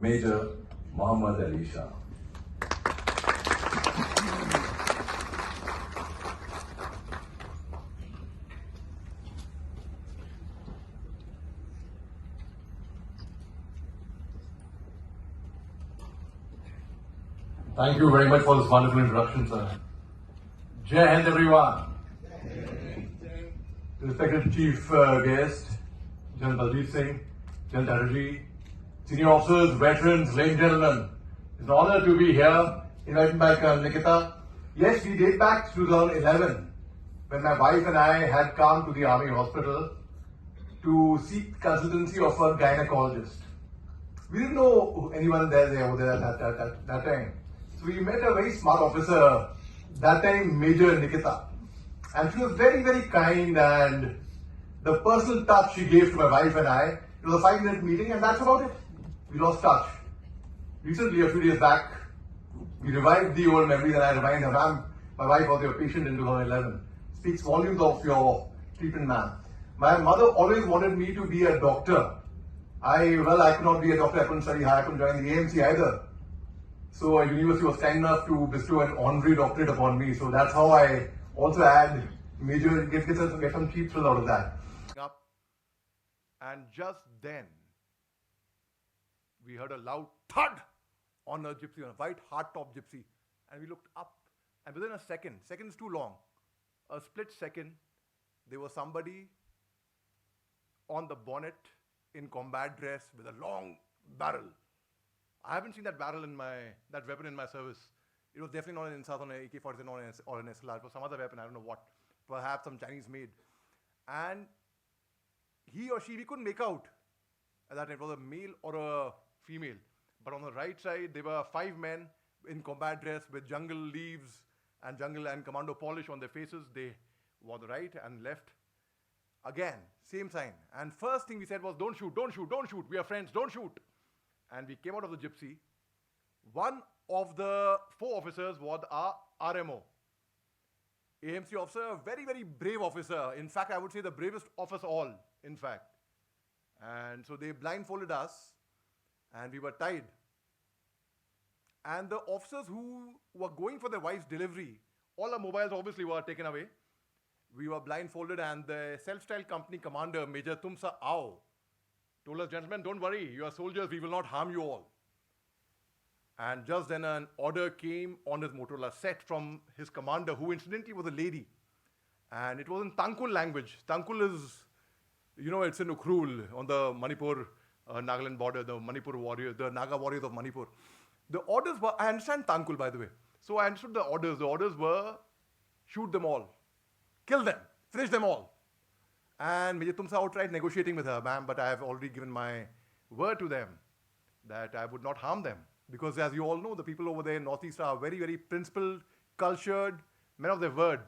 Major Mohammed Ali Shah. Thank you very much for this wonderful introduction, sir. Jai Hind, everyone. Respected Chief Guest, General Baljeet Singh, General Chatterjee, senior officers, veterans, ladies and gentlemen. It's an honor to be here, invited by Nikita. Yes, we date back to 2011, when my wife and I had come to the Army Hospital to seek consultancy of a gynecologist. We didn't know anyone there at that time. So we met a very smart officer, that time Major Nikita. And she was very, very kind, and the personal touch she gave to my wife and I, it was a 5-minute meeting, and that's about it. We lost touch. Recently, a few days back, we revived the old memories, and I reminded her, ma'am, my wife was your patient in 2011. Speaks volumes of your treatment, ma'am. My mother always wanted me to be a doctor. I could not be a doctor, I couldn't study high, I couldn't join the AMC either. So a university was kind enough to bestow an honorary doctorate upon me. So that's how I also had major, get some cheap thrill out of that. Up, and just then, we heard a loud thud on a gypsy, on a white hardtop gypsy. And we looked up, and within a second is too long, a split second, there was somebody on the bonnet in combat dress with a long barrel. I haven't seen that weapon in my service. It was definitely not an Insat on an AK-47 or an SLR. It was some other weapon, I don't know what. Perhaps some Chinese made. And he or she, we couldn't make out at that time. It was a male or a female. But on the right side, there were 5 men in combat dress with jungle leaves and jungle and commando polish on their faces. They were on the right and left. Again, same sign. And first thing we said was, don't shoot, don't shoot, don't shoot. We are friends, don't shoot. And we came out of the gypsy. One of the 4 officers was our RMO. AMC officer, a very, very brave officer. In fact, I would say the bravest of us all, in fact. And so they blindfolded us, and we were tied. And the officers who were going for their wife's delivery, all our mobiles obviously were taken away. We were blindfolded, and the self-styled company commander, Major Tumsa Ao, told us, gentlemen, don't worry, you are soldiers, we will not harm you all. And just then an order came on his Motorola set from his commander, who incidentally was a lady. And it was in Tangkhul language. Tangkhul is, it's in Ukhrul on the Manipur, Nagaland border, the Manipur warriors, the Naga warriors of Manipur. The orders were, I understand Tangkhul by the way. So I understood the orders. The orders were, shoot them all, kill them, finish them all. And Major Tumsa tried negotiating with her, ma'am, but I have already given my word to them that I would not harm them. Because as you all know, the people over there in Northeast are very, very principled, cultured, men of their word.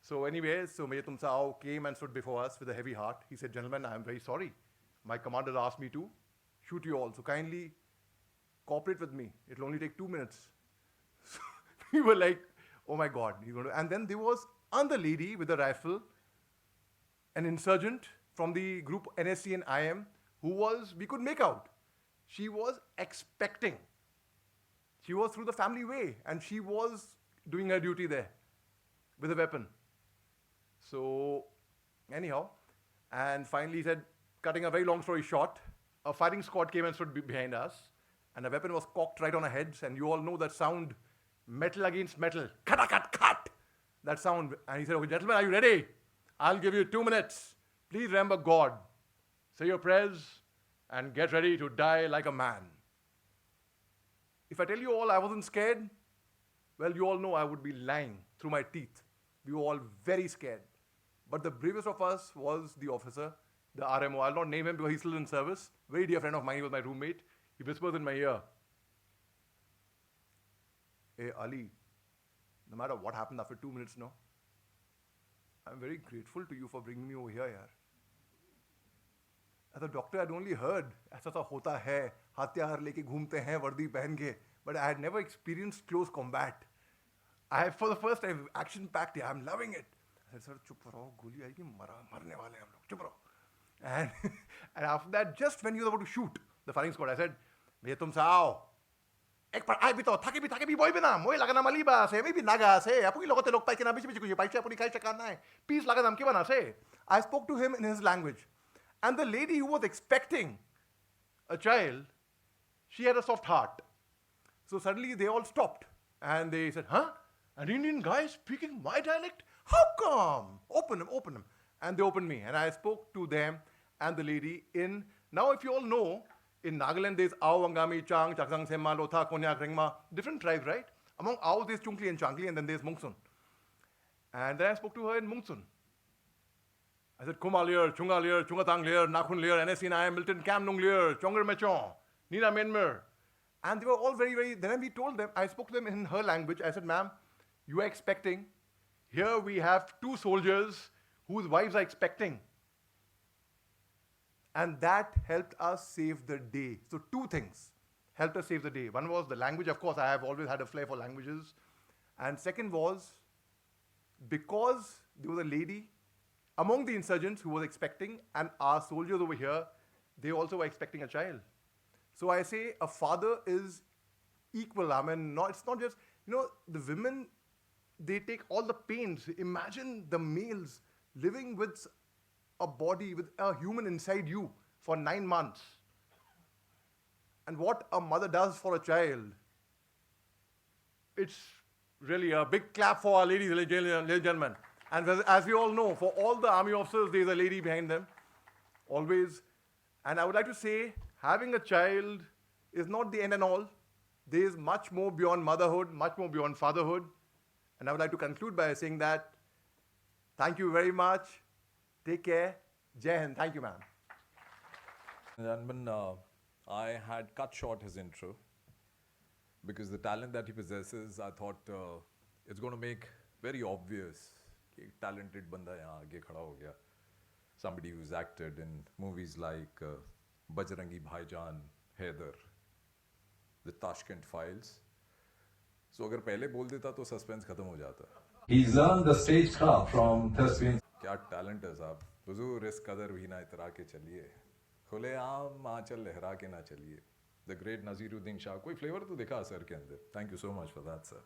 So anyways, Major Tumsa came and stood before us with a heavy heart. He said, gentlemen, I am very sorry. My commander asked me to shoot you all. So kindly cooperate with me. It will only take 2 minutes. So we were like, oh my God. And then there was another lady with a rifle, an insurgent from the group NSC and IM, we could make out. She was expecting. She was through the family way, and she was doing her duty there with a weapon. So, anyhow, and finally he said, cutting a very long story short, a firing squad came and stood behind us, and a weapon was cocked right on our heads, and you all know that sound, metal against metal, cut, cut, cut, that sound. And he said, okay, gentlemen, are you ready? I'll give you 2 minutes. Please remember God. Say your prayers and get ready to die like a man. If I tell you all I wasn't scared, well, you all know I would be lying through my teeth. We were all very scared. But the bravest of us was the officer, the RMO. I'll not name him because he's still in service. Very dear friend of mine, he was my roommate. He whispers in my ear, hey Ali, no matter what happened after 2 minutes, no? I'm very grateful to you for bringing me over here, yaar. As a doctor, I'd only heard, aisa sa hota hai, hatyar leke ghumte hain, vardi pehen ke, but I had never experienced close combat. For the first time, action-packed, I'm loving it. I said, sir, chup raho, goli aayegi, marne wale hum log, chup raho. And after that, just when he was about to shoot the firing squad, I said, Major Tumsa Ao. Ekpar ay bito, taki boy bina, moy laga na maliba, se maybe naga se, apungi lokote lok pai kina bichi kuji pai apuni kai chaka na. Peace laga nam kibana se. I spoke to him in his language. And the lady who was expecting a child, she had a soft heart. So suddenly they all stopped and they said, huh? An Indian guy speaking my dialect? How come? Open him. And they opened me and I spoke to them and the lady in, now if you all know, in Nagaland there's Ao, Angami, Chang, Chaksang, Semma, Lotha, Konyak, Ringma, different tribes, right? Among Ao there's Chungkli and Changli and then there's Mungsun. And then I spoke to her in Mungsun. I said, Kuma Lear, Chunga Lear, Chungatang Lear, Nakhun Lear, NSC Nai, Milton Cam Nung Lear, Chonger Mechon, Nina Menmer. And they were all very, then we told them, I spoke to them in her language. I said, ma'am, you are expecting. Here we have 2 soldiers whose wives are expecting. And that helped us save the day. So 2 things helped us save the day. One was the language. Of course, I have always had a flair for languages. And second was, because there was a lady among the insurgents who was expecting, and our soldiers over here, they also were expecting a child. So I say a father is equal. I mean, it's not just, the women, they take all the pains. Imagine the males living with a body, with a human inside you for 9 months. And what a mother does for a child, it's really a big clap for our ladies, ladies and gentlemen. And as we all know, for all the army officers, there's a lady behind them, always. And I would like to say, having a child is not the end and all. There is much more beyond motherhood, much more beyond fatherhood. And I would like to conclude by saying that, thank you very much. Take care. Jai Hind. Thank you, ma'am. Gentlemen, I had cut short his intro because the talent that he possesses, I thought it's going to make very obvious कि एक talented बंदा यहाँ आगे खड़ा हो गया. Somebody who's acted in movies like Bajrangi Bhaijaan, Haider, The Tashkent Files. So अगर पहले बोल देता तो suspense खत्म हो जाता. He's learned the stagecraft from thespians. क्या talent है साहब. हुजूर इस कदर भी ना इतरा के चलिए. खुले आम आंचल लहरा के ना चलिए. The great Naziruddin Shah. कोई flavor तो दिखा सर के अंदर. Thank you so much for that, sir.